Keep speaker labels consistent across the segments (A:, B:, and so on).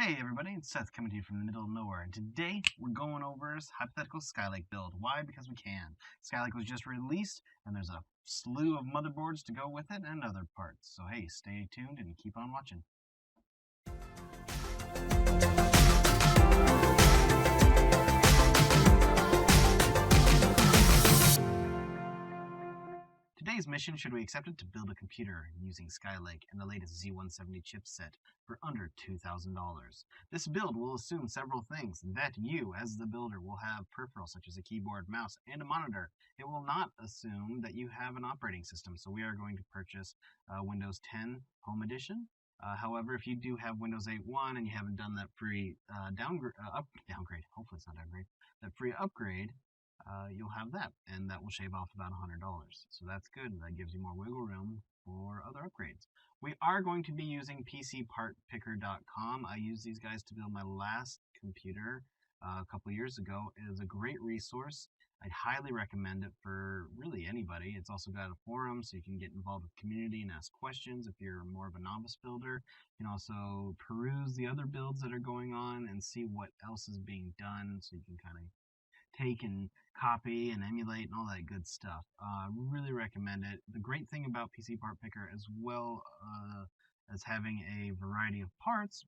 A: Hey everybody, it's Seth coming to you from the middle of nowhere, and today we're going over this hypothetical Skylake build. Why? Because we can. Skylake was just released, and there's a slew of motherboards to go with it and other parts. So hey, stay tuned and keep on watching. Today's mission, should we accept it, to build a computer using Skylake and the latest Z170 chipset for under $2,000. This build will assume several things: that you, as the builder, will have peripherals such as a keyboard, mouse, and a monitor. It will not assume that you have an operating system, so we are going to purchase Windows 10 Home Edition. However, if you do have Windows 8.1 and you haven't done that free downgrade, hopefully it's not downgrade, that free upgrade, you'll have that, and that will shave off about $100. So that's good. That gives you more wiggle room for other upgrades. We are going to be using PCPartPicker.com. I used these guys to build my last computer a couple years ago. It is a great resource. I'd highly recommend it for really anybody. It's also got a forum, so you can get involved with the community and ask questions if you're more of a novice builder. You can also peruse the other builds that are going on and see what else is being done, so you can kind of take and copy and emulate and all that good stuff. Really recommend it. The great thing about PC Part Picker, as well as having a variety of parts,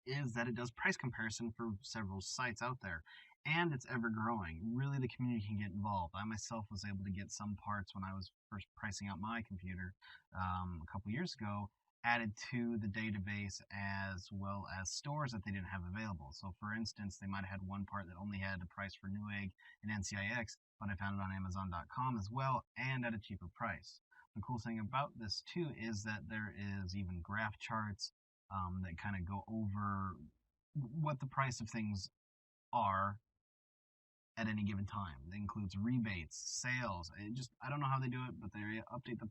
A: is that it does price comparison for several sites out there, and it's ever growing. Really, the community can get involved. I myself was able to get some parts when I was first pricing out my computer a couple years ago, added to the database, as well as stores that they didn't have available. So for instance, they might have had one part that only had a price for Newegg and NCIX, but I found it on Amazon.com as well, and at a cheaper price. The cool thing about this too is that there is even graph charts that kind of go over what the price of things are at any given time. It includes rebates, sales. I don't know how they do it, but they update the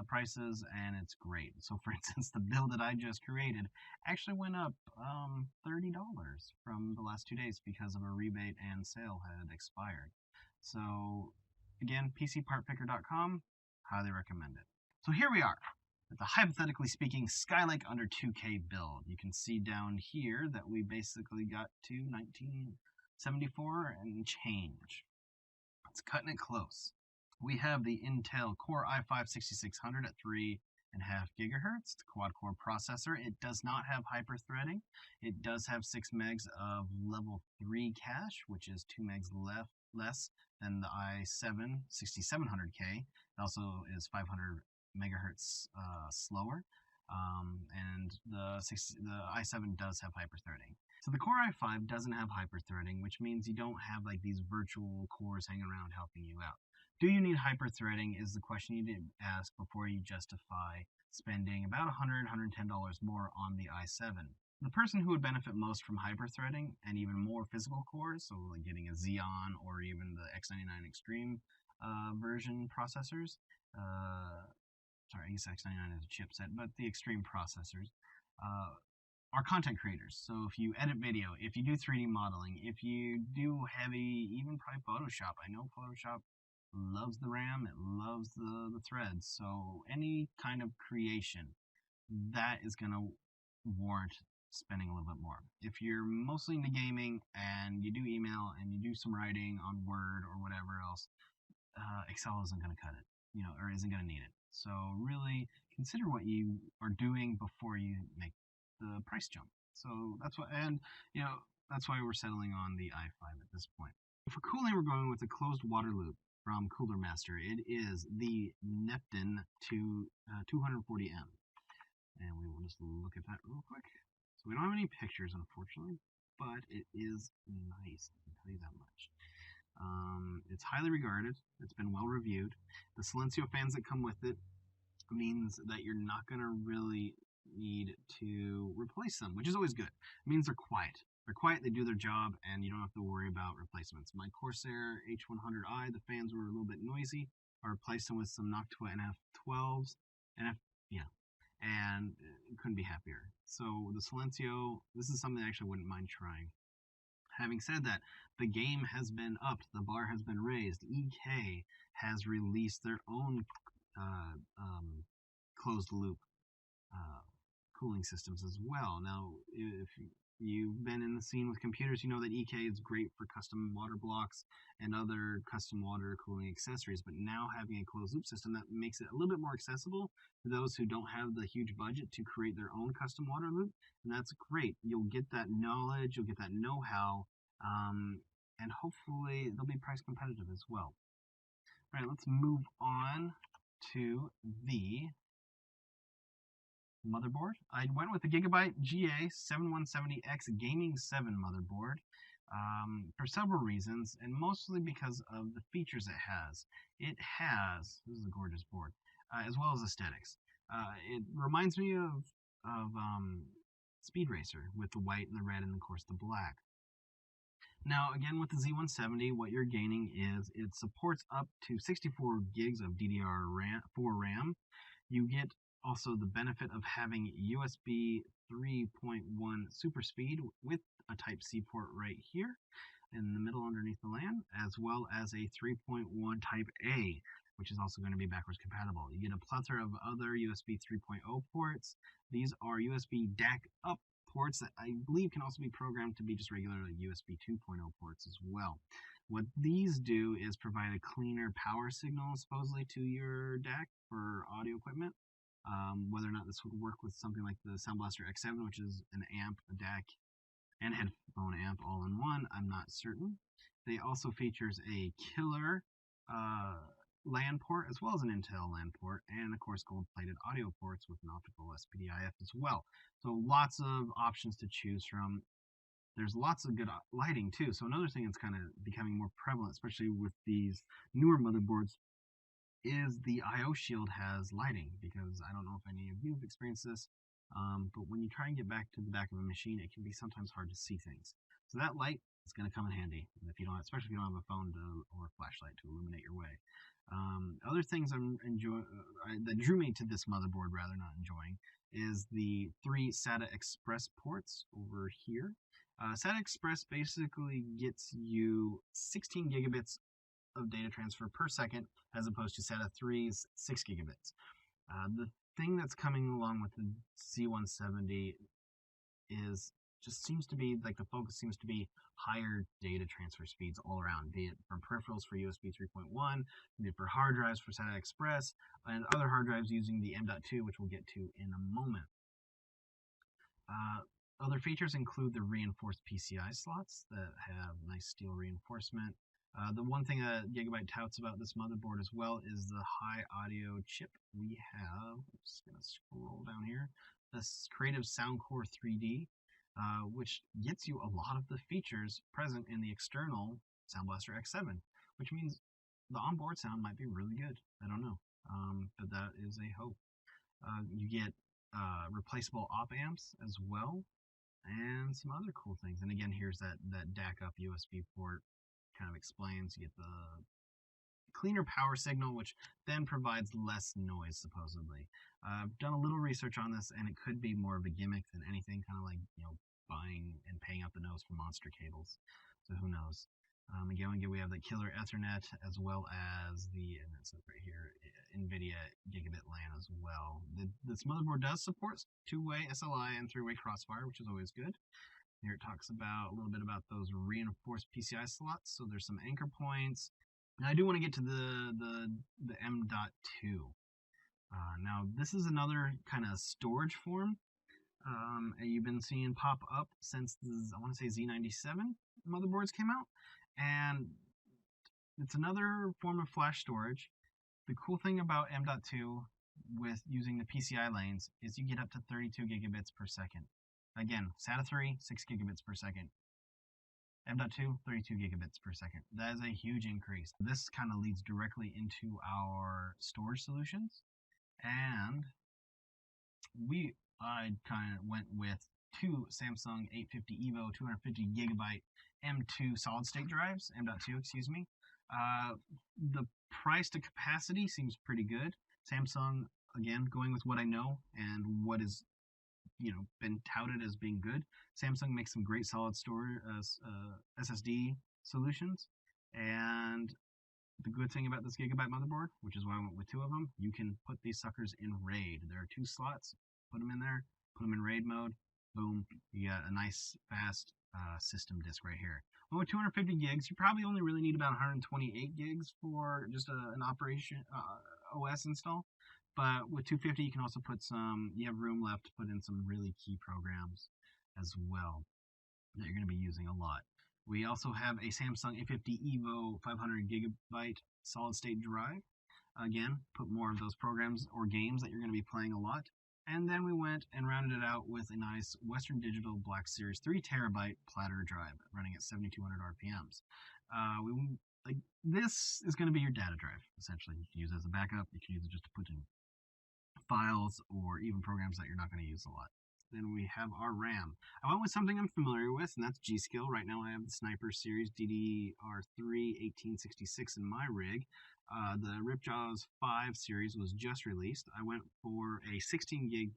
A: prices, and it's great. So for instance, the build that I just created actually went up $30 from the last 2 days because of a rebate and sale had expired. So again, PCPartPicker.com, highly recommend it. So here we are with the Hypothetically Speaking Skylake under 2K build. You can see down here that we basically got to 1974 and change. It's cutting it close. We have the Intel Core i5-6600 at 3.5 gigahertz, quad-core processor. It does not have hyper-threading. It does have 6 megs of level 3 cache, which is 2 megs less than the i7-6700K. It also is 500 megahertz slower, and the i7 does have hyper-threading. So the Core i5 doesn't have hyper-threading, which means you don't have like these virtual cores hanging around helping you out. Do you need hyper-threading is the question you need to ask before you justify spending about $100, $110 more on the i7. The person who would benefit most from hyper-threading and even more physical cores, so like getting a Xeon or even the X99 Extreme version processors, sorry, I guess X99 is a chipset, but the Extreme processors, are content creators. So if you edit video, if you do 3D modeling, if you do heavy, even probably Photoshop. I know Photoshop loves the RAM, it loves the threads. So any kind of creation, that is going to warrant spending a little bit more. If you're mostly into gaming and you do email and you do some writing on Word or whatever else, Excel isn't going to cut it, or isn't going to need it. So really consider what you are doing before you make the price jump. So that's what, and that's why we're settling on the i5 at this point. For cooling, we're going with a closed water loop from Cooler Master. It is the Neptune 240M, and we will just look at that real quick. So we don't have any pictures, unfortunately, but it is nice, I can tell you that much. It's highly regarded. It's been well reviewed. The Silencio fans that come with it means that you're not going to really need to replace them, which is always good. It means they're quiet. They're quiet, they do their job, and you don't have to worry about replacements. My Corsair H100i, the fans were a little bit noisy. I replaced them with some Noctua NF12s, and couldn't be happier. So the Silencio, this is something I actually wouldn't mind trying. Having said that, the game has been upped, the bar has been raised. EK has released their own closed loop cooling systems as well. Now, if you've been in the scene with computers, you know that EK is great for custom water blocks and other custom water cooling accessories, but now having a closed loop system that makes it a little bit more accessible to those who don't have the huge budget to create their own custom water loop, and that's great. You'll get that knowledge, you'll get that know-how, and hopefully they'll be price competitive as well. All right, let's move on to the motherboard. I went with the Gigabyte GA7170X Gaming 7 motherboard for several reasons, and mostly because of the features it has. It has, this is a gorgeous board, as well as aesthetics. It reminds me of Speed Racer with the white and the red and of course the black. Now, again, with the Z170, what you're gaining is it supports up to 64 gigs of DDR4 RAM. You get also the benefit of having USB 3.1 super speed with a Type-C port right here in the middle underneath the LAN, as well as a 3.1 Type-A, which is also going to be backwards compatible. You get a plethora of other USB 3.0 ports. These are USB DAC up ports that I believe can also be programmed to be just regular USB 2.0 ports as well. What these do is provide a cleaner power signal supposedly to your DAC for audio equipment. Whether or not this would work with something like the Sound Blaster X7, which is an amp, a DAC, and headphone amp all in one, I'm not certain. They also features a killer LAN port as well as an Intel LAN port, and of course gold-plated audio ports with an optical SPDIF as well. So lots of options to choose from. There's lots of good lighting too. So another thing that's kind of becoming more prevalent, especially with these newer motherboards, is the I/O shield has lighting, because I don't know if any of you have experienced this, but when you try and get back to the back of a machine, it can be sometimes hard to see things. So that light is going to come in handy, if you don't, especially if you don't have a phone or a flashlight to illuminate your way. Other things that drew me to this motherboard, rather not enjoying, is the 3 SATA Express ports over here. SATA Express basically gets you 16 gigabits of data transfer per second, as opposed to SATA 3's 6 gigabits. The thing that's coming along with the C170 is seems to be like the focus seems to be higher data transfer speeds all around, be it from peripherals for USB 3.1, be it for hard drives for SATA Express, and other hard drives using the M.2, which we'll get to in a moment. Other features include the reinforced PCI slots that have nice steel reinforcement. The one thing that Gigabyte touts about this motherboard as well is the high audio chip we have. I'm just going to scroll down here. This Creative Soundcore 3D, which gets you a lot of the features present in the external Sound Blaster X7, which means the onboard sound might be really good. I don't know, but that is a hope. You get replaceable op amps as well, and some other cool things. And again, here's that DAC up USB port. Kind of explains. You get the cleaner power signal, which then provides less noise, supposedly. I've done a little research on this, and it could be more of a gimmick than anything, kind of like, buying and paying out the nose for monster cables. So who knows? Again, we have the killer Ethernet, as well as the, and that's right here, Nvidia Gigabit LAN as well. This motherboard does support two-way SLI and three-way crossfire, which is always good. Here it talks about a little bit about those reinforced PCI slots. So there's some anchor points. Now I do want to get to the M.2. Now this is another kind of storage form you've been seeing pop up since I want to say Z97 motherboards came out, and it's another form of flash storage. The cool thing about M.2 with using the PCI lanes is you get up to 32 gigabits per second. Again, SATA 3, 6 gigabits per second. M.2, 32 gigabits per second. That is a huge increase. This kind of leads directly into our storage solutions. And I kind of went with two Samsung 850 Evo 250 gigabyte M.2 solid state drives, M.2, excuse me. The price to capacity seems pretty good. Samsung, again, going with what I know and what is been touted as being good. Samsung makes some great solid storage SSD solutions, and the good thing about this Gigabyte motherboard, which is why I went with two of them, you can put these suckers in RAID. There are two slots, put them in there, put them in RAID mode, boom, you got a nice fast system disk right here. Well, with 250 gigs, you probably only really need about 128 gigs for just an operation OS install. But with 250, you can also put you have room left to put in some really key programs as well that you're going to be using a lot. We also have a Samsung A50 Evo 500 gigabyte solid state drive. Again, put more of those programs or games that you're going to be playing a lot. And then we went and rounded it out with a nice Western Digital Black Series 3 terabyte platter drive running at 7,200 RPMs. This is going to be your data drive, essentially. You can use it as a backup. You can use it just to put in files or even programs that you're not going to use a lot. Then we have our RAM. I went with something I'm familiar with, and that's G.Skill. Right now I have the Sniper Series DDR3 1866 in my rig. The Ripjaws 5 series was just released. I went for a 16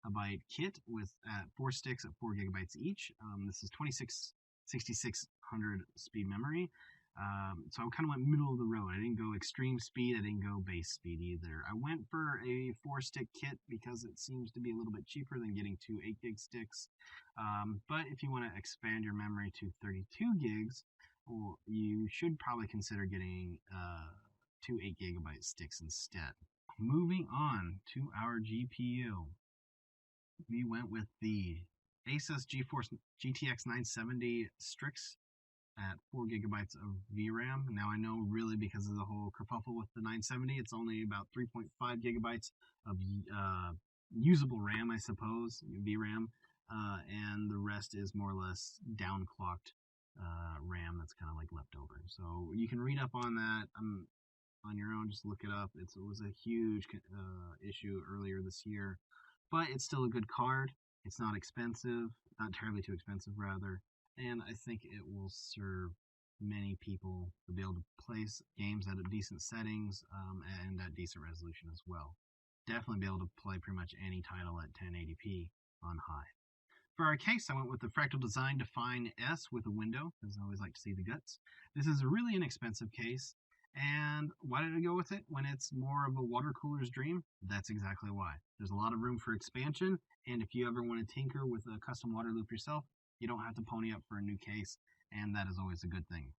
A: gigabyte kit with 4 sticks at 4 gigabytes each. This is 6600 speed memory. So I kind of went middle of the road. I didn't go extreme speed. I didn't go base speed either. I went for a 4-stick kit because it seems to be a little bit cheaper than getting 2 8-gig sticks. But if you want to expand your memory to 32 gigs, well, you should probably consider getting 2 8-gigabyte sticks instead. Moving on to our GPU, we went with the Asus GeForce GTX 970 Strix at 4 gigabytes of VRAM. Now I know really because of the whole kerfuffle with the 970, it's only about 3.5 gigabytes of usable RAM, I suppose, VRAM, and the rest is more or less downclocked RAM that's kind of like leftover. So you can read up on that on your own, just look it up. It was a huge issue earlier this year, but it's still a good card. It's not expensive, not terribly too expensive rather. And I think it will serve many people to be able to play games at decent settings and at decent resolution as well. Definitely be able to play pretty much any title at 1080p on high. For our case, I went with the Fractal Design Define S with a window, because I always like to see the guts. This is a really inexpensive case, and why did I go with it when it's more of a water cooler's dream? That's exactly why. There's a lot of room for expansion, and if you ever want to tinker with a custom water loop yourself, you don't have to pony up for a new case, and that is always a good thing.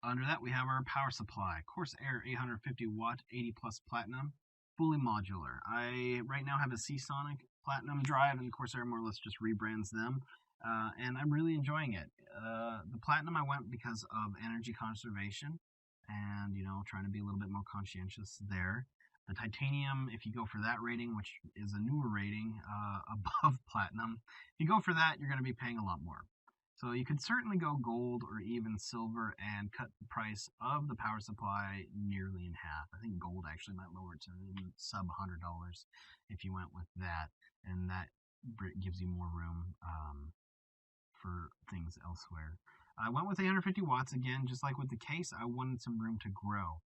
A: Under that, we have our power supply. Corsair 850 watt 80 plus platinum, fully modular. I right now have a Seasonic platinum drive, and Corsair more or less just rebrands them, and I'm really enjoying it. The platinum I went because of energy conservation, and trying to be a little bit more conscientious there. The titanium, if you go for that rating, which is a newer rating above platinum, if you go for that, you're going to be paying a lot more. So you could certainly go gold or even silver and cut the price of the power supply nearly in half. I think gold actually might lower it to sub $100 if you went with that, and that gives you more room for things elsewhere. I went with 850 watts again, just like with the case. I wanted some room to grow.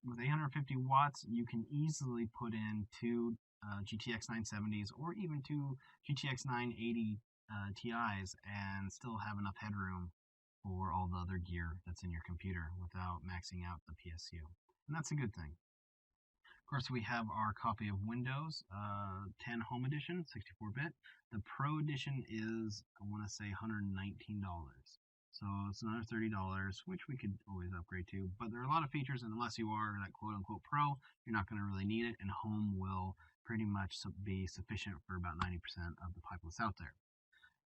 A: With 850 watts, you can easily put in 2 GTX 970s or even 2 GTX 980 Ti's and still have enough headroom for all the other gear that's in your computer without maxing out the PSU. And that's a good thing. Of course, we have our copy of Windows 10 Home Edition, 64-bit. The Pro Edition is, I want to say, $119. So it's another $30, which we could always upgrade to. But there are a lot of features, and unless you are that quote-unquote pro, you're not going to really need it, and Home will pretty much be sufficient for about 90% of the populace out there.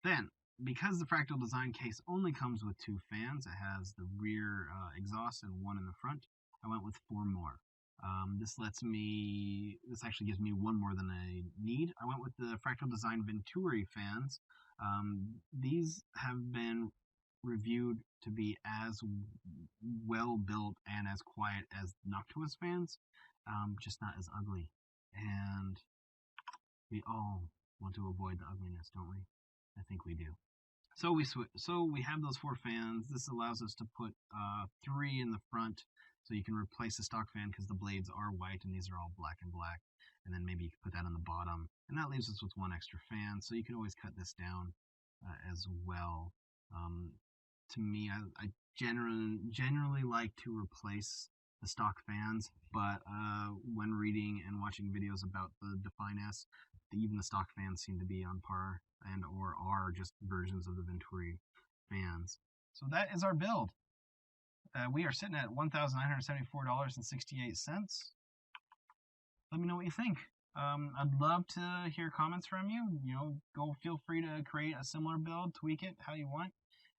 A: Then, because the Fractal Design case only comes with 2 fans, it has the rear exhaust and 1 in the front, I went with 4 more. This actually gives me 1 more than I need. I went with the Fractal Design Venturi Fans. These have been reviewed to be as well built and as quiet as Noctua's fans, just not as ugly. And we all want to avoid the ugliness, don't we? I think we do. So we have those 4 fans. This allows us to put 3 in the front, so you can replace the stock fan because the blades are white and these are all black and black. And then maybe you can put that on the bottom, and that leaves us with 1 extra fan. So you can always cut this down as well. To me, I generally like to replace the stock fans, but when reading and watching videos about the Define S, even the stock fans seem to be on par and or are just versions of the Venturi fans. So that is our build. We are sitting at $1,974.68. Let me know what you think. I'd love to hear comments from you. Feel free to create a similar build, tweak it how you want.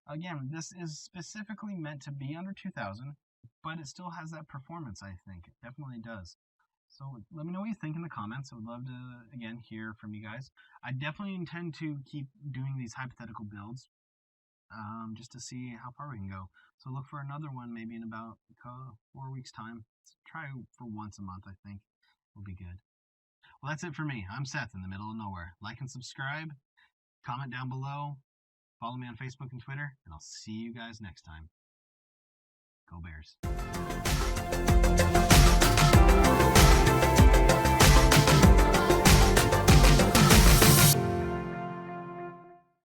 A: Again, this is specifically meant to be under 2,000, but it still has that performance, I think. It definitely does. So let me know what you think in the comments. I would love to, again, hear from you guys. I definitely intend to keep doing these hypothetical builds just to see how far we can go. So look for another one maybe in about 4 weeks' time. Let's try for once a month, I think. Will be good. Well, that's it for me. I'm Seth in the middle of nowhere. Like and subscribe. Comment down below. Follow me on Facebook and Twitter. And I'll see you guys next time. Go Bears.